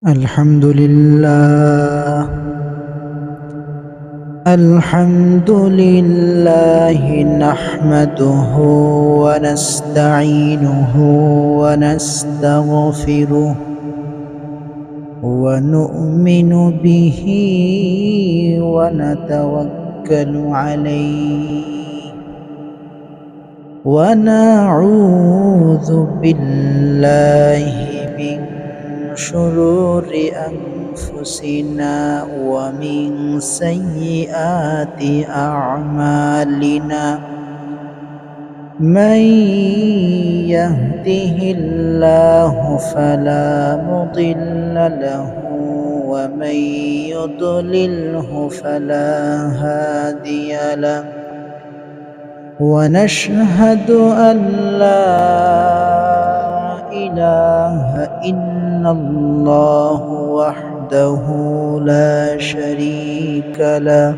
الحمد لله الحمد لله نحمده ونستعينه ونستغفره ونؤمن به ونتوكل عليه ونعوذ بالله من شرور أنفسنا ومن سيئات أعمالنا من يهده الله فلا مضل له ومن يضلله فلا هادي له ونشهد أن لا إله إلا الله وحده لا شريك له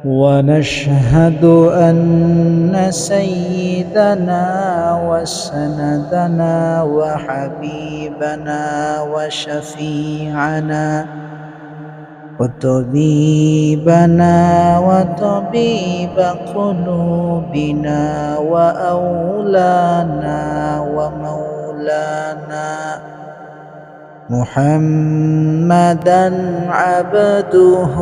ونشهد أن سيدنا وسندنا وحبيبنا وشفيعنا وطبيبنا وطبيب قلوبنا وأولانا ومولانا محمدا عبده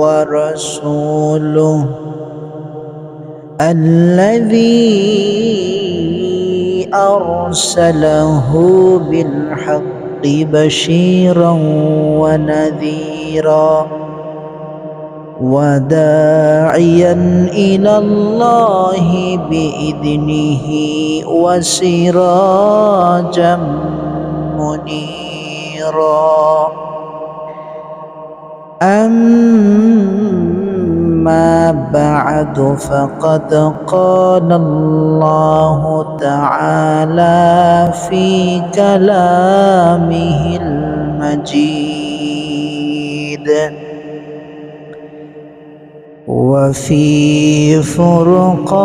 ورسوله الذي أرسله بالحق بشيرا ونذيرا وداعيا إلى الله بإذنه وسراجا منيرا أما بعد فقد قال الله تعالى في كلامه المجيد وفي فرقانه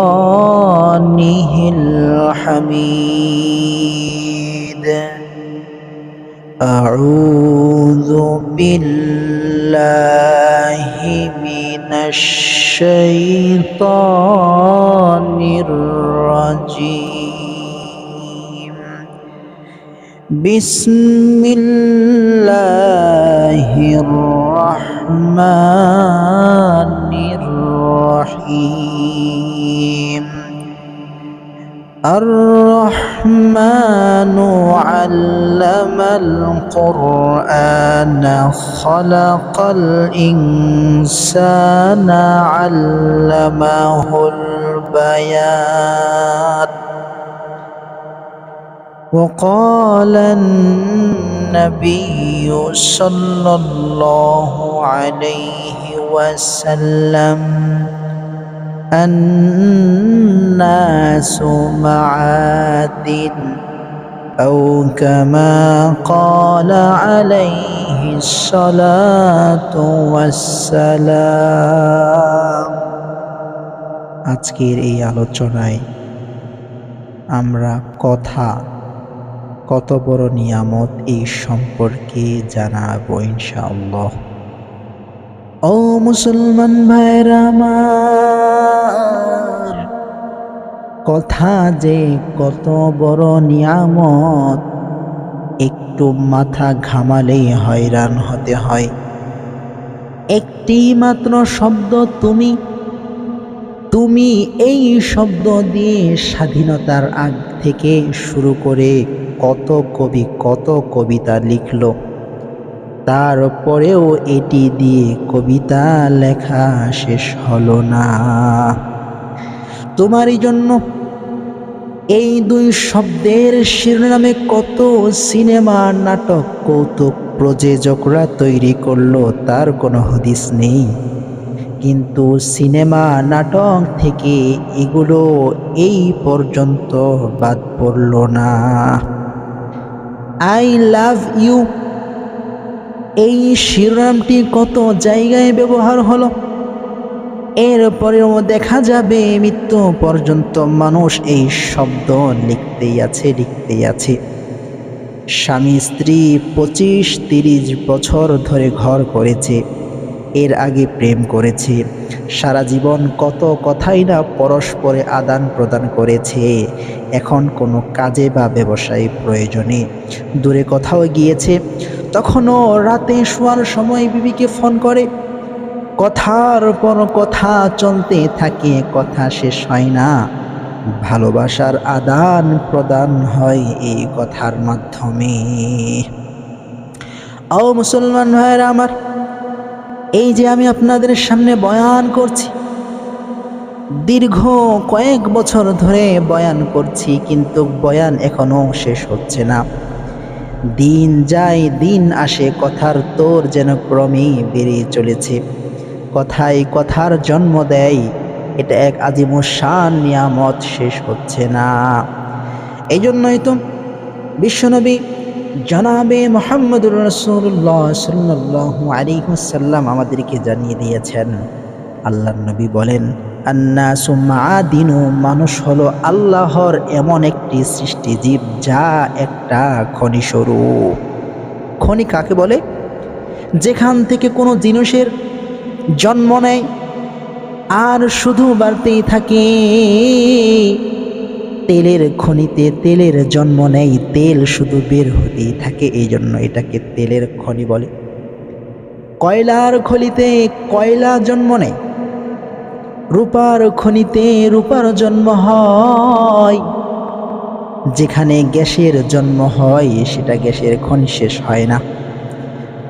الحميد أعوذ بالله من الشيطان الرجيم بسم الله الرحمن الرحيم الرحمن علم القرآن خلق الإنسان علمه البيان وقال النبي صلى الله عليه وسلم الناس معادن أو كما قال عليه الصلاة والسلام আজকের এই আলোচনায় আমরা কত বড় নিয়ামত এই সম্পর্কে জানাবো ইনশাআল্লাহ। ও মুসলমান ভাইরা আমার, কথা যে কত বড় নিয়ামত একটু মাথা ঘামালেই হয়রান হতে হয়। একটি মাত্র শব্দ তুমি এই শব্দ দিয়ে স্বাধীনতার আগ থেকে শুরু করে কত কবি কত কবিতা লিখল, তারপরেও এটি দিয়ে কবিতা লেখা শেষ হলো না। তোমারই জন্য এই দুই শব্দের শিরোনামে কত সিনেমা নাটক কৌতুক প্রযোজকরা তৈরি করলো, তার কোনো হদিস নেই। কিন্তু সিনেমা নাটক থেকে এগুলো এই পর্যন্ত বাদ পড়ল না। আই লাভ ইউ এই শিরোনামটি কত জায়গায় ব্যবহার হলো, এরপরেও দেখা যাবে মৃত্যু পর্যন্ত মানুষ এই শব্দ লিখতেই আছে। স্বামী স্ত্রী 25-30 বছর ধরে ঘর করেছে, এর আগে প্রেম করেছে, সারা জীবন কত কথাই না পরস্পরে আদান প্রদান করেছে। এখন কোনো কাজে বা ব্যবসায়ী প্রয়োজনে দূরে কোথাও গিয়েছে, তখনও রাতে শোয়ার সময় বিবিকে ফোন করে। কথার পর কথা চলতে থাকে, কথা শেষ হয় না। ভালোবাসার আদান প্রদান হয় এই কথার মাধ্যমে। ও মুসলমান ভাইরা আমার, এই যে আমি আপনাদের সামনে বয়ান করছি, দীর্ঘ কয়েক বছর ধরে বয়ান করছি, কিন্তু বয়ান এখনো শেষ হচ্ছে না। দিন যায় দিন আসে, কথার তোর যেন ক্রমেই বেড়ে চলেছে। কথায় কথার জন্ম দেয়, এটা এক আজিমুশান নিয়ামত, শেষ হচ্ছে না। এই জন্যই তো বিশ্বনবী জনাবে মুহাম্মদুর রাসূলুল্লাহ সাল্লাল্লাহু আলাইহি ওয়াসাল্লাম আমাদেরকে জানিয়ে দিয়েছেন, আল্লাহর নবী বলেন, আন্নাসু মাআদিনু, মানুষ হলো আল্লাহর এমন একটি সৃষ্টিজীব যা একটা খনিস্বরূপ। খনি কাকে বলে? যেখান থেকে কোনো জিনিসের জন্ম নেয় আর শুধু বাড়তেই থাকে। তেলের খনিতে তেলের জন্ম নেয়, তেল শুধু বের হতেই থাকে, এই জন্য এটাকে তেলের খনি বলে। কয়লার খনিতে কয়লা জন্ম নেয়, রূপার খনিতে রূপার জন্ম হয়। যেখানে গ্যাসের জন্ম হয় সেটা গ্যাসের খনি শেষ হয় না।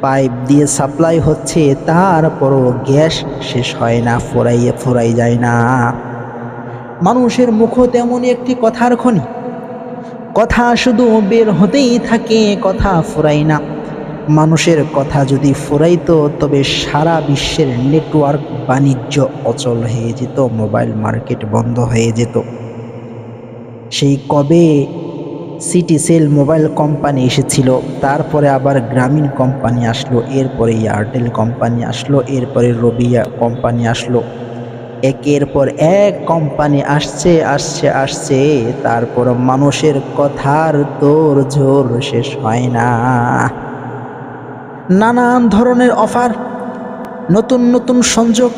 পাইপ দিয়ে সাপ্লাই হচ্ছে, তারপরও গ্যাস শেষ হয় না, ফুরাই যায় না। মানুষের মুখও তেমনই একটি কথার খনি, কথা শুধু বের হতেই থাকে, কথা ফুরায় না। মানুষের কথা যদি ফুরাইতো তবে সারা বিশ্বের নেটওয়ার্ক বাণিজ্য অচল হয়ে যেত, মোবাইল মার্কেট বন্ধ হয়ে যেত। সেই কবে সিটিসেল মোবাইল কোম্পানি এসেছিল, তারপরে আবার গ্রামীণ কোম্পানি আসলো, এরপরে এয়ারটেল কোম্পানি আসলো, এরপরে রবিয়া কোম্পানি আসলো। একের পর এক কোম্পানি আসছে আসছে আসছে, তারপর মানুষের কথার তোড় জোড় শেষ হয় না। নানান ধরনের অফার, নতুন নতুন সংযোগ,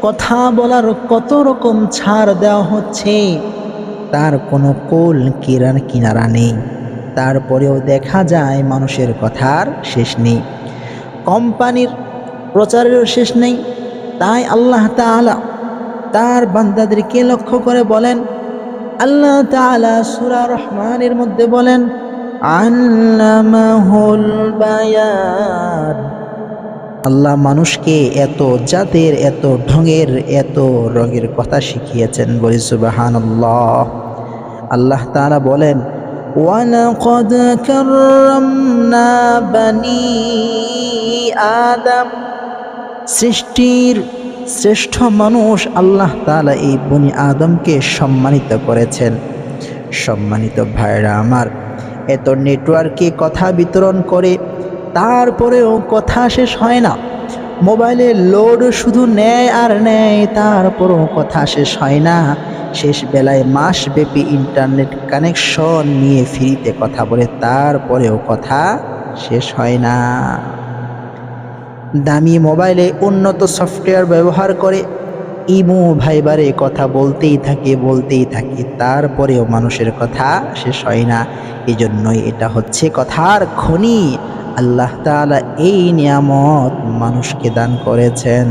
কথা বলার কত রকম ছাড় দেওয়া হচ্ছে, তার কোনো কোল কিনারা নেই। তারপরেও দেখা যায় মানুষের কথার শেষ নেই, কোম্পানির প্রচারেরও শেষ নেই। তাই আল্লাহ তাআলা তার বান্দাদেরকে লক্ষ্য করে বলেন, আল্লাহ তাআলা সূরা রহমানের মধ্যে বলেন, আল্লামাহুল বায়ান। আল্লাহ মানুষকে এত জাতের, এত ঢঙের, এত রঙের কথা শিখিয়েছেন, বলি সুবহানাল্লাহ। আল্লাহ তাআলা বলেন, ওয়ালাকাদ কাররামনা বানি আদম। সৃষ্টির শ্রেষ্ঠ মানুষ আল্লাহ তাআলা এই বনি আদমকে সম্মানিত করেছেন। সম্মানিত ভাইরা আমার, এত নেটওয়ার্কে কথা বিতরণ করে তারপরেও কথা শেষ হয় না। মোবাইলে লোড শুধু নেয় আর নেয়, তারপরেও কথা শেষ হয় না। শেষ বেলায় মাসব্যাপী ইন্টারনেট কানেকশন নিয়ে ফ্রিতে কথা বলে, তারপরেও কথা শেষ হয় না। দামি মোবাইলে উন্নত সফটওয়্যার ব্যবহার করে ইমো ভাইবারে কথা বলতেই থাকে, তারপরেও মানুষের কথা শেষ হয় না। এজন্যই এটা হচ্ছে কথার খনি। আল্লাহ তাআলা এই নিয়ামত মানুষকে দান করেছেন।